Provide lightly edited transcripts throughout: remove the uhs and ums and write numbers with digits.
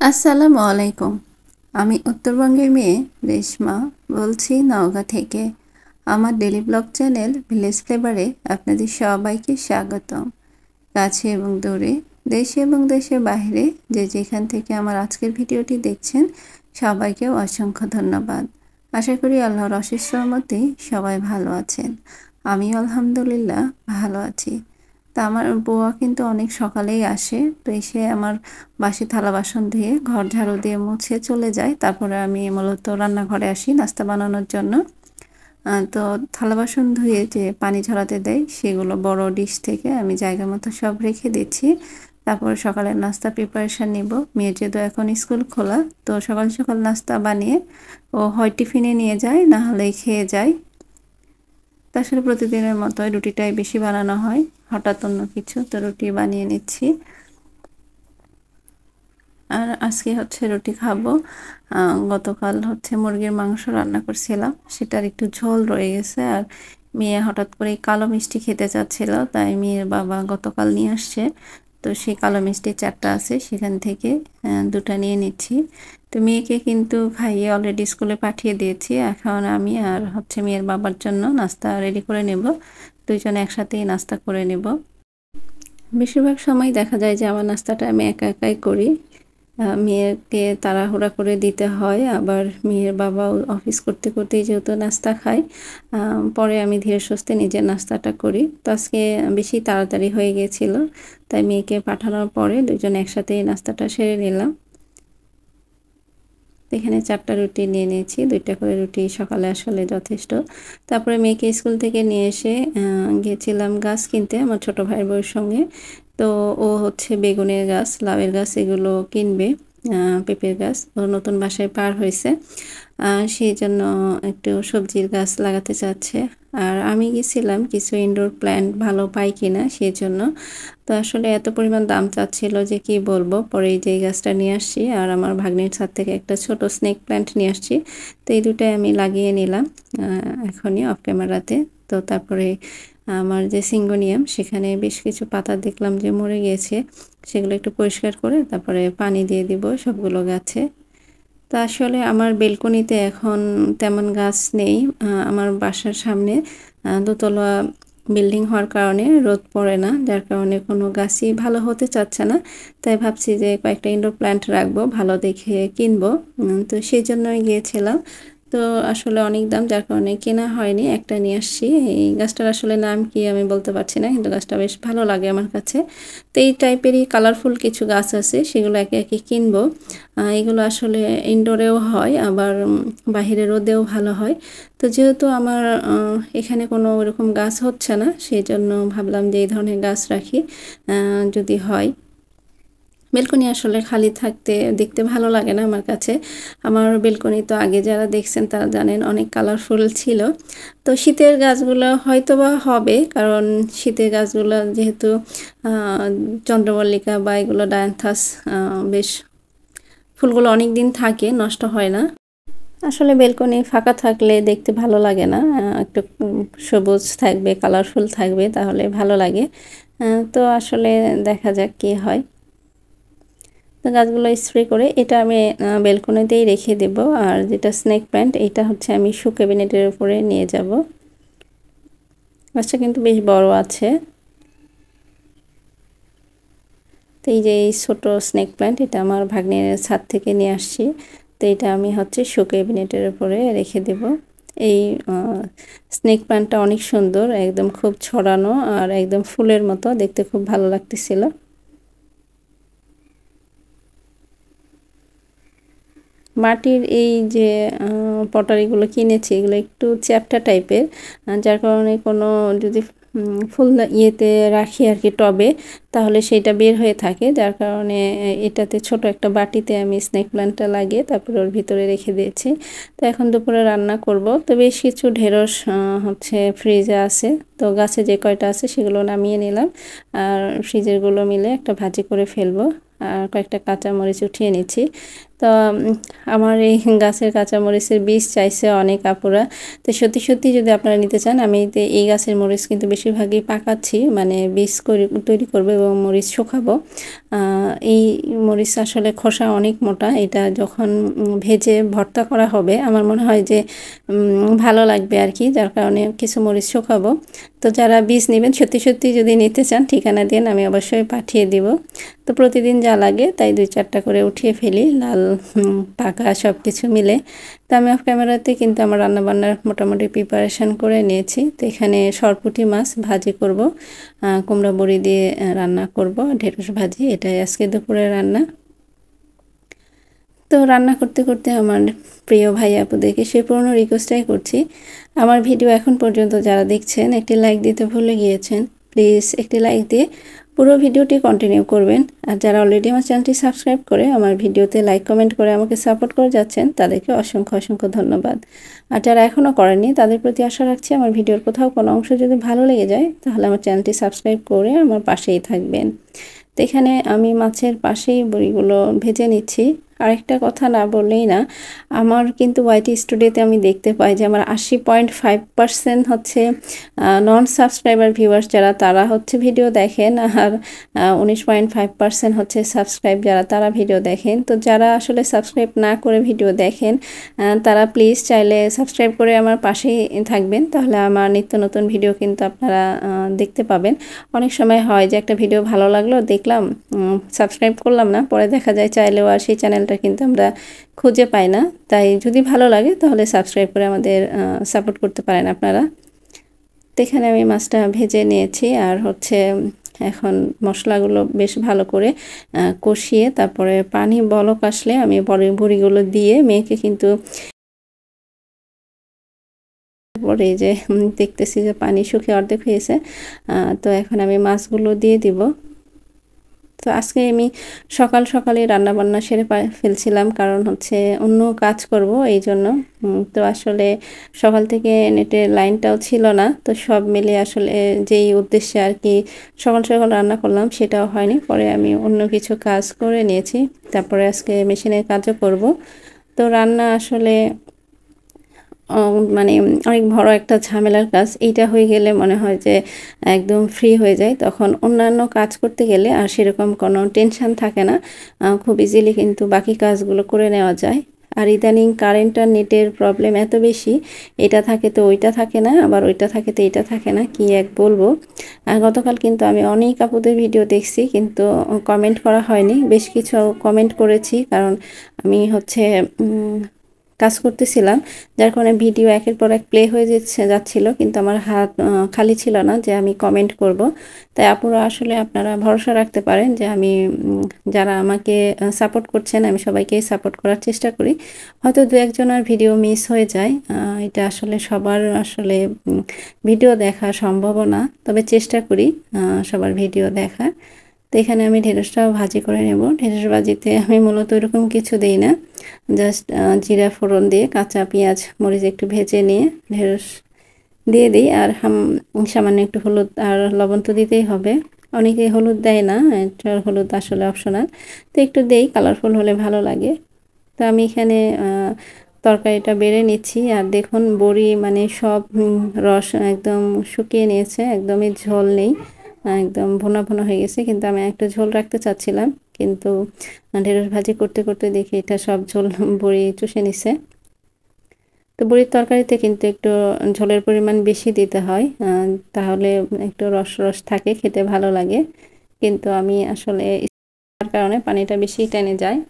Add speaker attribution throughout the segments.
Speaker 1: আসসালামু আলাইকুম। আমি উত্তরবঙ্গের মেয়ে রেশমা বলছি নওগাঁ থেকে। আমার ডেলি ব্লগ চ্যানেল ভিলেজ ফ্লেভারে আপনাদের সবাইকে স্বাগতম। কাছে এবং দূরে, দেশে এবং দেশের বাইরে যে যেখান থেকে আমার আজকের ভিডিওটি দেখছেন সবাইকেও অসংখ্য ধন্যবাদ। আশা করি আল্লাহর অশেষ রহমতে সবাই ভালো আছেন। আমিও আলহামদুলিল্লাহ ভালো আছি। তা আমার বুয়া কিন্তু অনেক সকালেই আসে, তো এসে আমার বাসি থালা বাসন ধুয়ে ঘর ঝাড়ু দিয়ে মুছে চলে যায়। তারপরে আমি মূলত রান্নাঘরে আসি নাস্তা বানানোর জন্য। তো থালা বাসন ধুয়ে যে পানি ঝরাতে দেয় সেগুলো বড় ডিশ থেকে আমি জায়গা মতো সব রেখে দিচ্ছি। তারপর সকালের নাস্তা প্রিপারেশান নিব। মেয়ের যেহেতু এখন স্কুল খোলা, তো সকাল সকাল নাস্তা বানিয়ে ও হয় টিফিনে নিয়ে যায়, না হলে খেয়ে যায়। তাছাড়া প্রতিদিনের মতো রুটিটাই বেশি বানানো হয়, হঠাৎ অন্য কিছু, তো রুটি বানিয়ে নিচ্ছি। আর আজকে হচ্ছে রুটি খাবো। গতকাল হচ্ছে মুরগির মাংস রান্না করছিলাম, সেটার একটু ঝোল রয়ে গেছে। আর মেয়ে হঠাৎ করে কালো মিষ্টি খেতে চাচ্ছিল, তাই মেয়ের বাবা গতকাল নিয়ে আসছে। তো সেই কালো মিষ্টি 4টা আছে, সেখান থেকে 2টা নিয়ে নিচ্ছি। তো মেয়েকে কিন্তু খাইয়ে অলরেডি স্কুলে পাঠিয়ে দিয়েছি। এখন আমি আর হচ্ছে মেয়ের বাবার জন্য নাস্তা রেডি করে নেব। দুইজনে একসাথেই নাস্তা করে নেব। বেশিরভাগ সময় দেখা যায় যে আমার নাস্তাটা আমি একা একাই করি। মেয়েকে তাড়াহুড়া করে দিতে হয়, আবার মেয়ের বাবাও অফিস করতে করতেই যেহেতু নাস্তা খায়, পরে আমি ধীরে সুস্থে নিজের নাস্তাটা করি। তো আজকে বেশি তাড়াতাড়ি হয়ে গিয়েছিল, তাই মেয়েকে পাঠানোর পরে দুজন একসাথেই নাস্তাটা সেরে নিলাম। এখানে 4টা রুটি নিয়ে নিয়েছি, 2টা করে রুটি সকালে আসলে যথেষ্ট। তারপরে মেয়েকে স্কুল থেকে নিয়ে এসে গিয়েছিলাম গাছ কিনতে আমার ছোট ভাইয়ের বউয়ের সঙ্গে। তো ও হচ্ছে বেগুনের গাছ, লাউয়ের গাছ এগুলো কিনবে। পেঁপের গাছ ও নতুন বাসায় পার হয়েছে, সেই জন্য একটু সবজির গাছ লাগাতে চাচ্ছে। আর আমি গেছিলাম কিছু ইনডোর প্ল্যান্ট ভালো পাই কিনা সেই জন্য। তো আসলে এত পরিমাণ দাম চাচ্ছিল যে কি বলবো, পরে এই যে এই গাছটা নিয়ে আসছি। আর আমার ভাগ্নির ছাদ থেকে একটা ছোট স্নেক প্ল্যান্ট নিয়ে আসছি। তো এই দুটাই আমি লাগিয়ে নিলাম এখনই অফ ক্যামেরাতে। তো তারপরে আমার যে সিঙ্গোনিয়াম, সেখানে বেশ কিছু পাতা দেখলাম যে মরে গিয়েছে, সেগুলো একটু পরিষ্কার করে তারপরে পানি দিয়ে দিব সবগুলো গাছে। তো আসলে আমার বেলকনিতে এখন তেমন গাছ নেই। আমার বাসার সামনে দোতলা বিল্ডিং হওয়ার কারণে রোদ পড়ে না, যার কারণে কোনো গাছই ভালো হতে চাচ্ছে না। তাই ভাবছি যে কয়েকটা ইনডোর প্ল্যান্ট রাখবো, ভালো দেখে কিনবো। তো সেই জন্যই গিয়েছিলাম। তো আসলে অনেক দাম, যার কারণে কেনা হয়নি, একটা নিয়ে আসছি। এই গাছটার আসলে নাম কি আমি বলতে পারছি না, কিন্তু গাছটা বেশ ভালো লাগে আমার কাছে। তো এই টাইপেরই কালারফুল কিছু গাছ আছে, সেগুলো একে একে কিনবো। এগুলো আসলে ইনডোরেও হয়, আবার বাহিরে রোদেও ভালো হয়। তো যেহেতু আমার এখানে কোনো ওরকম গাছ হচ্ছে না, সেই জন্য ভাবলাম যে এই ধরনের গাছ রাখি, যদি হয়। বেলকনি আসলে খালি থাকতে দেখতে ভালো লাগে না আমার কাছে। আমার বেলকনি তো আগে যারা দেখছেন তারা জানেন অনেক কালারফুল ছিল। তো শীতের গাছগুলো হয়তো বা হবে, কারণ শীতের গাছগুলো যেহেতু চন্দ্রমল্লিকা বা এগুলো ডায়ান্থাস, বেশ ফুলগুলো অনেক দিন থাকে, নষ্ট হয় না। আসলে বেলকনি ফাঁকা থাকলে দেখতে ভালো লাগে না, একটু সবুজ থাকবে, কালারফুল থাকবে, তাহলে ভালো লাগে। তো আসলে দেখা যাক কি হয়। তো গাছগুলো স্প্রে করে এটা আমি বেলকনিতেই রেখে দেব। আর যেটা স্নেক প্ল্যান্ট, এটা হচ্ছে আমি শু ক্যাবিনেটের উপরে নিয়ে যাব। গাছটা কিন্তু বেশ বড় আছে। তো এই যে এই ছোটো স্নেক প্ল্যান্ট, এটা আমার ভাগ্নের ছাদ থেকে নিয়ে আসছি। তো এটা আমি হচ্ছে শো ক্যাবিনেটের উপরে রেখে দেব। এই স্নেক প্ল্যান্টটা অনেক সুন্দর, একদম খুব ছড়ানো আর একদম ফুলের মতো দেখতে, খুব ভালো লাগতেছিল। মাটির এই যে পটারিগুলো কিনেছি, এগুলো একটু চ্যাপ্টা টাইপের, যার কারণে কোনো যদি ফুল ইয়েতে রাখি আর কি টবে, তাহলে সেটা বের হয়ে থাকে। যার কারণে এটাতে ছোট একটা বাটিতে আমি স্নেক প্ল্যান্টটা লাগিয়ে তারপরে ওর ভিতরে রেখে দিয়েছি। তো এখন দুপুরে রান্না করব। তো বেশ কিছু ঢেঁড়স হচ্ছে ফ্রিজে আছে, তো গাছে যে কয়টা আছে সেগুলো নামিয়ে নিলাম। আর ফ্রিজেরগুলো মিলে একটা ভাজি করে ফেলবো। আর কয়েকটা কাঁচামরিচ উঠিয়ে নিচ্ছি। তো আমার এই গাছের কাঁচামরিচের বীজ চাইছে অনেক আপুরা। তো সত্যি সত্যি যদি আপনারা নিতে চান, আমি এই গাছের মরিচ কিন্তু বেশিরভাগই পাকাচ্ছি, মানে বীজ তৈরি করবো এবং মরিচ শুকাবো। এই মরিচ আসলে খোসা অনেক মোটা, এটা যখন ভেজে ভর্তা করা হবে আমার মনে হয় যে ভালো লাগবে আর কি, যার কারণে কিছু মরিচ শুকাবো। তো যারা বীজ নেবেন সত্যি সত্যি যদি নিতে চান ঠিকানা দিন, আমি অবশ্যই পাঠিয়ে দিব। তো প্রতিদিন যা লাগে তাই 2-4টা করে উঠিয়ে ফেলি, লাল পাকা সব কিছু মিলে। তো আমি অফ ক্যামেরাতে কিন্তু আমার রান্নাবান্নার মোটামুটি প্রিপারেশান করে নিয়েছি। তো এখানে সরপুঁটি মাছ ভাজি করব, কুমড়া বড়ি দিয়ে রান্না করব, ঢেঁড়স ভাজি, এটাই আজকে দুপুরের রান্না। তো রান্না করতে করতে আমার প্রিয় ভাই আপুদেরকে সেই পুরনো রিকোয়েস্টটাই করছি, আমার ভিডিও এখন পর্যন্ত যারা দেখছেন একটি লাইক দিতে ভুলে গিয়েছেন, প্লিজ একটি লাইক দিয়ে পুরো ভিডিওটি কন্টিনিউ করবেন। আর যারা অলরেডি আমার চ্যানেলটি সাবস্ক্রাইব করে আমার ভিডিওতে লাইক কমেন্ট করে আমাকে সাপোর্ট করে যাচ্ছেন তাদেরকে অসংখ্য অসংখ্য ধন্যবাদ। আর যারা এখনও করেননি তাদের প্রতি আশা রাখছি আমার ভিডিওর কোথাও কোনো অংশ যদি ভালো লেগে যায় তাহলে আমার চ্যানেলটি সাবস্ক্রাইব করে আমার পাশেই থাকবেন। তো এখানে আমি মাছের পাশেই বড়িগুলো ভেজে নিচ্ছি। আরেকটা কথা না বললেই না, আমার কিন্তু ওয়াইটি স্টুডিওতে আমি দেখতে পাই যে আমার 80.5% হচ্ছে নন সাবস্ক্রাইবার ভিউয়ার্স যারা, তারা হচ্ছে ভিডিও দেখেন, আর 19.5% হচ্ছে সাবস্ক্রাইব যারা, তারা ভিডিও দেখেন। তো যারা আসলে সাবস্ক্রাইব না করে ভিডিও দেখেন তারা প্লিজ চাইলে সাবস্ক্রাইব করে আমার পাশেই থাকবেন, তাহলে আমার নিত্য নতুন ভিডিও কিন্তু আপনারা দেখতে পাবেন। অনেক সময় হয় যে একটা ভিডিও ভালো লাগলো দেখলাম, সাবস্ক্রাইব করলাম না, পরে দেখা যায় চাইলেও আর সেই চ্যানেলটা কিন্তু আমরা খুঁজে পাই না। তাই যদি ভালো লাগে তাহলে সাবস্ক্রাইব করে আমাদের সাপোর্ট করতে পারেন আপনারা। তো এখানে আমি মাছটা ভেজে নিয়েছি, আর হচ্ছে এখন মশলাগুলো বেশ ভালো করে কষিয়ে তারপরে পানি বলক আসলে আমি বড়িগুলো দিয়ে মেয়েকে কিন্তু পরে যে দেখতেছি যে পানি শুকিয়ে অর্ধেক হয়েছে, তো এখন আমি মাছগুলো দিয়ে দিব। তো আজকে আমি সকাল সকালে রান্নাবান্না সেরে ফেলছিলাম, কারণ হচ্ছে অন্য কাজ করব এই জন্য। তো আসলে সকাল থেকে নেটের লাইনটাও ছিল না, তো সব মিলে আসলে যেই উদ্দেশ্যে আর কি সকাল সকাল রান্না করলাম সেটাও হয়নি, পরে আমি অন্য কিছু কাজ করে নিয়েছি। তারপরে আজকে মেশিনের কাজও করব। তো রান্না আসলে মানে অনেক বড় একটা ঝামেলার কাজ, এইটা হয়ে গেলে মনে হয় যে একদম ফ্রি হয়ে যায়, তখন অন্যান্য কাজ করতে গেলে আর সেরকম কোনো টেনশন থাকে না, খুব ইজিলি কিন্তু বাকি কাজগুলো করে নেওয়া যায়। আর ইদানিং কারেন্ট আর নেটের প্রবলেম এত বেশি, এটা থাকে তো ওইটা থাকে না, আবার ওইটা থাকে তো এটা থাকে না, কি এক বলবো। আর গতকাল কিন্তু আমি অনেক আপুদের ভিডিও দেখছি কিন্তু কমেন্ট করা হয়নি, বেশ কিছু কমেন্ট করেছি কারণ আমি হচ্ছে কাজ করতেছিলাম, যার কারণে ভিডিও একের পর এক প্লে হয়ে যাচ্ছিল, কিন্তু আমার হাত খালি ছিল না যে আমি কমেন্ট করব। তাই আপুরা আসলে আপনারা ভরসা রাখতে পারেন যে আমি যারা আমাকে সাপোর্ট করছেন আমি সবাইকেই সাপোর্ট করার চেষ্টা করি। হয়তো দু একজনের ভিডিও মিস হয়ে যায়, এটা আসলে সবার আসলে ভিডিও দেখা সম্ভব না, তবে চেষ্টা করি সবার ভিডিও দেখার। তো এখানে আমি ঢেঁড়সটাও ভাজি করে নেব। ঢেঁড়স ভাজিতে আমি মূলত এরকম কিছু দেই না, জাস্ট জিরা ফোড়ন দিয়ে কাঁচা পেঁয়াজ মরিচ একটু ভেজে নিয়ে ঢেঁড়স দিয়ে দিই, আর সামান্য একটু হলুদ আর লবণ তো দিতেই হবে। অনেকে হলুদ দেয় না, এটা হলুদ আসলে অপশনাল, তো একটু দেই, কালারফুল হলে ভালো লাগে। তো আমি এখানে তরকারিটা বেড়ে নিচ্ছি, আর দেখুন বড়ি মানে সব রস একদম শুকিয়ে নিয়েছে, একদমই ঝোল নেই, একদম ভুনা ভুনা হয়ে গেছে, কিন্তু আমি একটু ঝোল রাখতে চাচ্ছিলাম, কিন্তু ঢেঁড়স ভাজি করতে করতে দেখি এটা সব ঝোল বড়ি চুষে নিছে। তো বড়ির তরকারিতে কিন্তু একটু ঝোলের পরিমাণ বেশি দিতে হয়, তাহলে একটু রস রস থাকে, খেতে ভালো লাগে, কিন্তু আমি আসলে তার কারণে পানিটা বেশি টেনে যায়।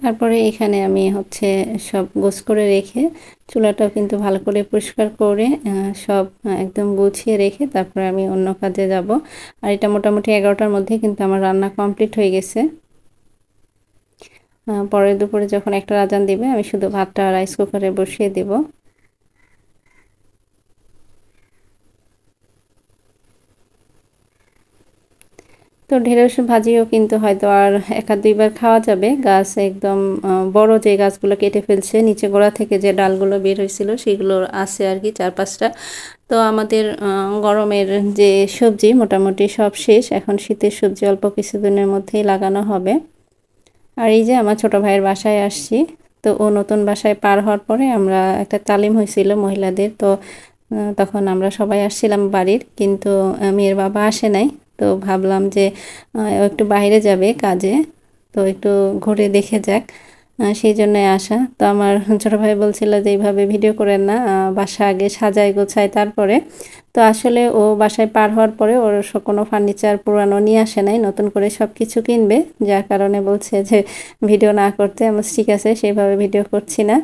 Speaker 1: তারপরে এখানে আমি হচ্ছে সব গোছ করে রেখে চুলাটাও কিন্তু ভালো করে পরিষ্কার করে সব একদম গুছিয়ে রেখে তারপরে আমি অন্য কাজে যাব। আর এটা মোটামুটি 11টার মধ্যে কিন্তু আমার রান্না কমপ্লিট হয়ে গেছে। পরে দুপুরে যখন একটা আজান দিবে আমি শুধু ভাতটা রাইস কুকারে বসিয়ে দেব। তো ঢেঁড়স ভাজিও কিন্তু হয়তো আর এক আধ দুইবার খাওয়া যাবে। গাছ একদম বড় যে গাছগুলো কেটে ফেলছে, নিচে গোড়া থেকে যে ডালগুলো বের হয়েছিল সেগুলো আছে আর কি 4-5টা। তো আমাদের গরমের যে সবজি মোটামুটি সব শেষ, এখন শীতের সবজি অল্প কিছুদিনের মধ্যেই লাগানো হবে। আর এই যে আমার ছোট ভাইয়ের বাসায় আসছি। তো ও নতুন বাসায় পার হওয়ার পরে আমরা একটা তালিম হয়েছিল মহিলাদের, তো তখন আমরা সবাই আসছিলাম বাড়ির, কিন্তু মেয়ের বাবা আসে নাই। তো ভাবলাম যে ও একটু বাইরে যাবে কাজে, তো একটু ঘুরে দেখে যাক, সেই জন্যই আসা। তো আমার ছোট ভাই বলছিল যে এইভাবে ভিডিও করেন না, বাসা আগে সাজায় গোছায় তারপরে। তো আসলে ও বাসায় পার হওয়ার পরে ওর কোনো ফার্নিচার পুরানো নিয়ে আসে নাই, নতুন করে সব কিছু কিনবে, যার কারণে বলছে যে ভিডিও না করতে। আমি ঠিক আছে, সেইভাবে ভিডিও করছি না।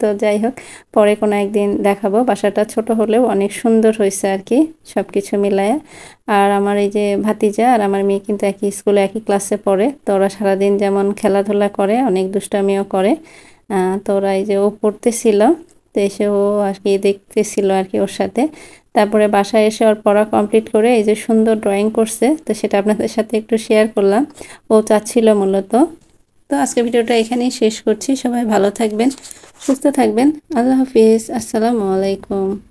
Speaker 1: তো যাই হোক, পরে কোনো একদিন দেখাবো। বাসাটা ছোট হলেও অনেক সুন্দর হয়েছে আর কি, সব কিছু মিলায়ে। আর আমার এই যে ভাতিজা আর আমার মেয়ে কিন্তু একই স্কুলে একই ক্লাসে পড়ে, তো ওরা সারাদিন যেমন খেলাধুলা করে, অনেক দুষ্টামিও করে। তো ওরা এই যে ও পড়তেছিল, তো এসে ও আর কি দেখতেছিল আর কি ওর সাথে। তারপরে বাসায় এসে ওর পড়া কমপ্লিট করে এই যে সুন্দর ড্রয়িং করছে, তো সেটা আপনাদের সাথে একটু শেয়ার করলাম। ও চাচ্ছিল মূলত। তো আজকের ভিডিওটা এখানেই শেষ করছি। সবাই ভালো থাকবেন, সুস্থ থাকবেন। আল্লাহ হাফিজ, আসসালামু আলাইকুম।